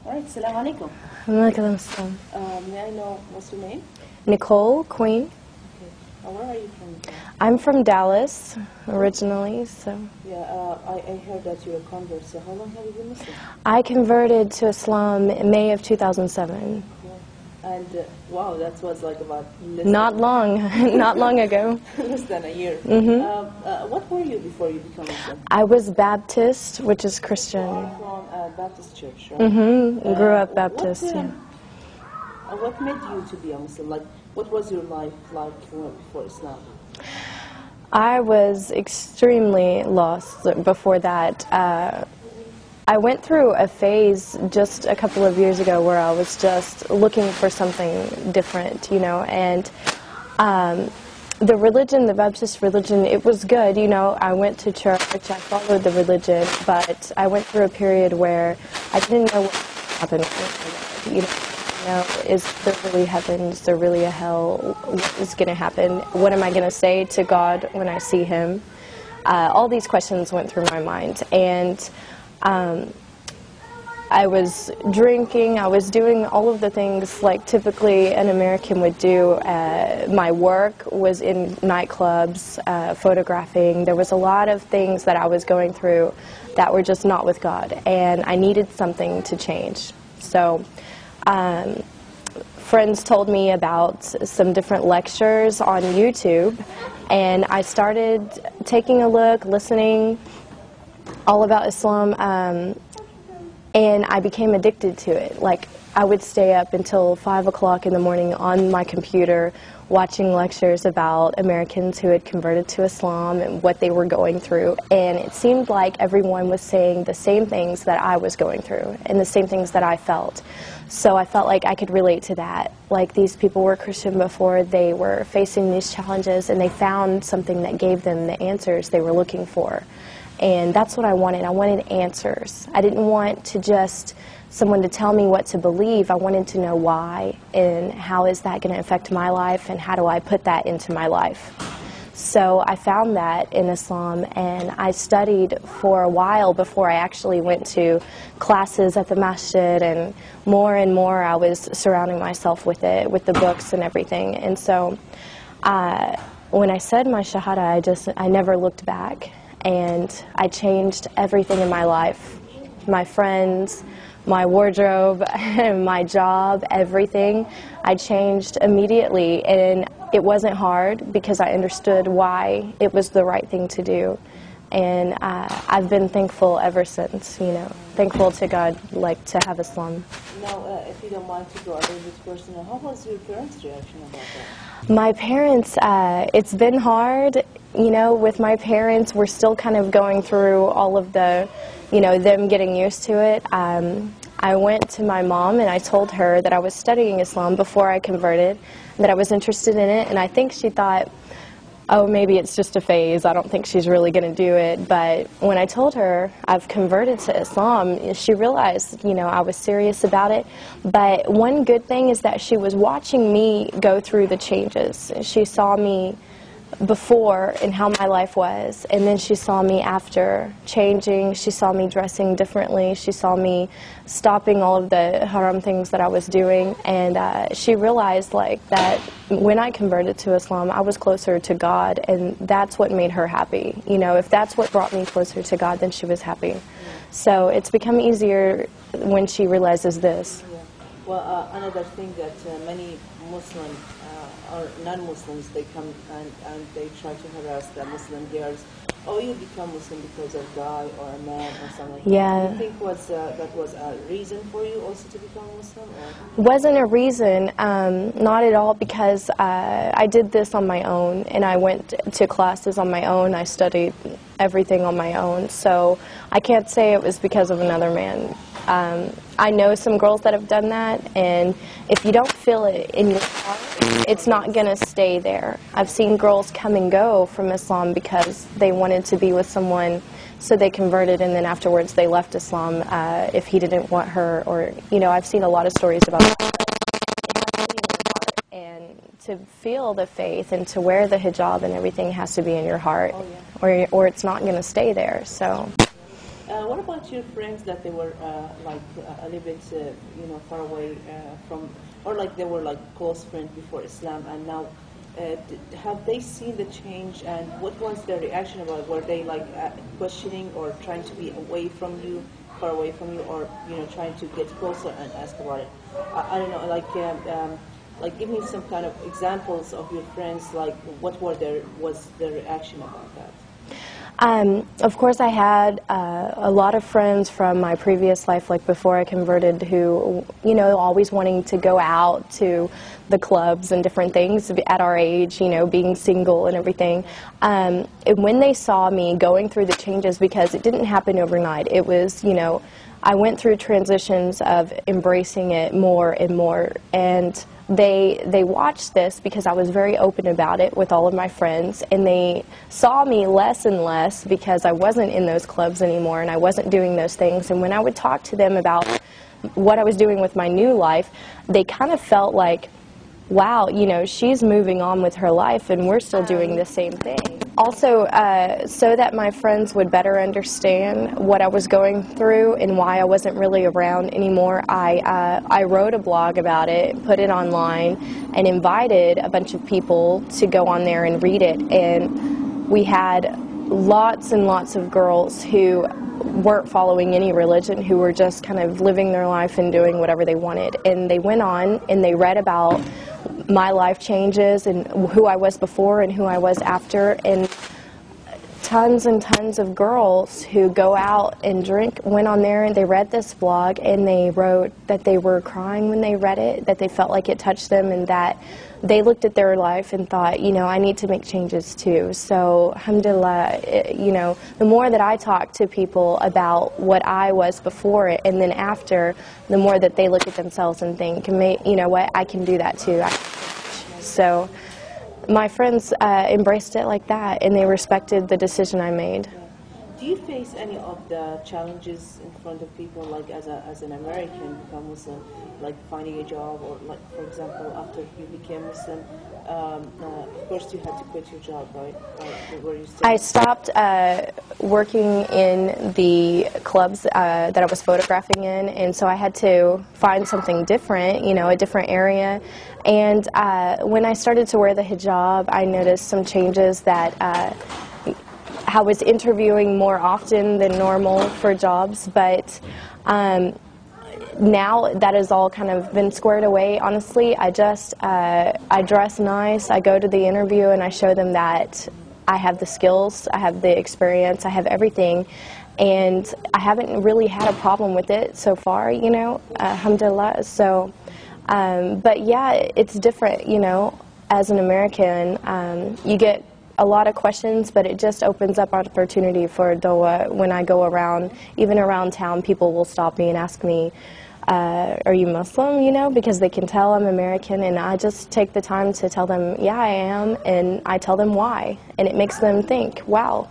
All right, Assalamu alaikum. Alaikum assalam. May I know what's your name? Nicole Queen. Okay. Where are you from? I'm from Dallas originally, so. Yeah, I heard that you're a convert, so how long have you been Muslim? I converted to Islam in May of 2007. Cool. And wow, that was like about Not long, not long ago. less than a year. What were you before you became Muslim? I was Baptist, which is Christian. From a Baptist church, right? Grew up Baptist, yeah. What made you to be a Muslim? Like, what was your life like before Islam? I was extremely lost before that. I went through a phase just a couple of years ago where I was just looking for something different, you know, and the religion, the Baptist religion, it was good, you know. I went to church, I followed the religion, but I went through a period where I didn't know what happened, you know, is there really heaven, is there really a hell, what is going to happen, what am I going to say to God when I see Him? All these questions went through my mind, and I was drinking, I was doing all of the things like typically an American would do. My work was in nightclubs, photographing. There was a lot of things that I was going through that were just not with God, and I needed something to change. So friends told me about some different lectures on YouTube, and I started taking a look, listening all about Islam, and I became addicted to it. Like, I would stay up until 5 o'clock in the morning on my computer watching lectures about Americans who had converted to Islam and what they were going through, and it seemed like everyone was saying the same things that I was going through and the same things that I felt. So I felt like I could relate to that. Like, these people were Christian before, they were facing these challenges, and they found something that gave them the answers they were looking for. And that's what I wanted. I wanted answers. I didn't want to just someone to tell me what to believe. I wanted to know why, and how is that going to affect my life, and how do I put that into my life. So I found that in Islam, and I studied for a while before I actually went to classes at the masjid, and more I was surrounding myself with it, with the books and everything. And so when I said my shahada, I never looked back. And I changed everything in my life, my friends, my wardrobe, my job, everything. I changed immediately, and it wasn't hard because I understood why it was the right thing to do. And I've been thankful ever since, you know, thankful to God, like, to have Islam. Now, if you don't mind to go a little bit personal, how was your parents' reaction about that? My parents, it's been hard. You know, with my parents, we're still kind of going through all of the, you know, them getting used to it. I went to my mom and I told her that I was studying Islam before I converted, that I was interested in it, and I think she thought, oh, maybe it's just a phase, I don't think she's really going to do it. But when I told her I've converted to Islam, she realized, you know, I was serious about it. But one good thing is that she was watching me go through the changes. She saw me before and how my life was, and then she saw me after changing. She saw me dressing differently. She saw me stopping all of the haram things that I was doing, and she realized, like, that when I converted to Islam, I was closer to God, and that's what made her happy. You know, if that's what brought me closer to God, then she was happy. So it's become easier when she realizes this. Yeah. Well, another thing that many Muslims or non-Muslims, they come and they try to harass the Muslim girls. Oh, you become Muslim because of a guy or a man or something. Yeah. Do you think that was a reason for you also to become Muslim? Or? Wasn't a reason, not at all, because I did this on my own, and I went to classes on my own. I studied everything on my own, so I can't say it was because of another man. I know some girls that have done that, and if you don't feel it in your heart, it's not going to stay there. I've seen girls come and go from Islam because they wanted to be with someone, so they converted, and then afterwards they left Islam if he didn't want her, or, you know, I've seen a lot of stories about that. And to feel the faith and to wear the hijab and everything has to be in your heart, or it's not going to stay there. So. What about your friends that they were a little bit, far away from, or like they were like close friends before Islam, and now have they seen the change, and what was their reaction about it? Were they like questioning or trying to be away from you, far away from you, or trying to get closer and ask about it? I don't know, like give me some kind of examples of your friends, like what was their reaction about that? Of course, I had a lot of friends from my previous life, like before I converted, who, always wanting to go out to the clubs and different things at our age, being single and everything. And when they saw me going through the changes, because it didn't happen overnight, it was, I went through transitions of embracing it more and more, and they watched this because I was very open about it with all of my friends, and they saw me less and less because I wasn't in those clubs anymore and I wasn't doing those things. And when I would talk to them about what I was doing with my new life, they kind of felt like, wow, she's moving on with her life and we're still doing the same thing. Also, so that my friends would better understand what I was going through and why I wasn't really around anymore, I wrote a blog about it, put it online, and invited a bunch of people to go on there and read it. And we had lots and lots of girls who weren't following any religion, who were just kind of living their life and doing whatever they wanted. And they went on and they read about my life changes and who I was before and who I was after, and tons and tons of girls who go out and drink went on there and they read this blog and they wrote that they were crying when they read it, that they felt like it touched them, and that they looked at their life and thought, I need to make changes too. So, alhamdulillah, the more that I talk to people about what I was before it and then after, the more that they look at themselves and think, what, I can do that too. So my friends embraced it like that, and they respected the decision I made. Do you face any of the challenges in front of people, like as an American become Muslim, like finding a job, or like, for example, after you became Muslim, of course you had to quit your job, right? Were you still? I stopped working in the clubs that I was photographing in, and so I had to find something different, a different area. And when I started to wear the hijab, I noticed some changes that I was interviewing more often than normal for jobs, but now that has all kind of been squared away. Honestly, I just I dress nice, I go to the interview, and I show them that I have the skills, I have the experience, I have everything, and I haven't really had a problem with it so far, alhamdulillah. So, but yeah, it's different, as an American, you get a lot of questions, but it just opens up opportunity for dawah. When I go around, even around town, people will stop me and ask me, are you Muslim, because they can tell I'm American, and I just take the time to tell them, yeah, I am, and I tell them why, and it makes them think, wow.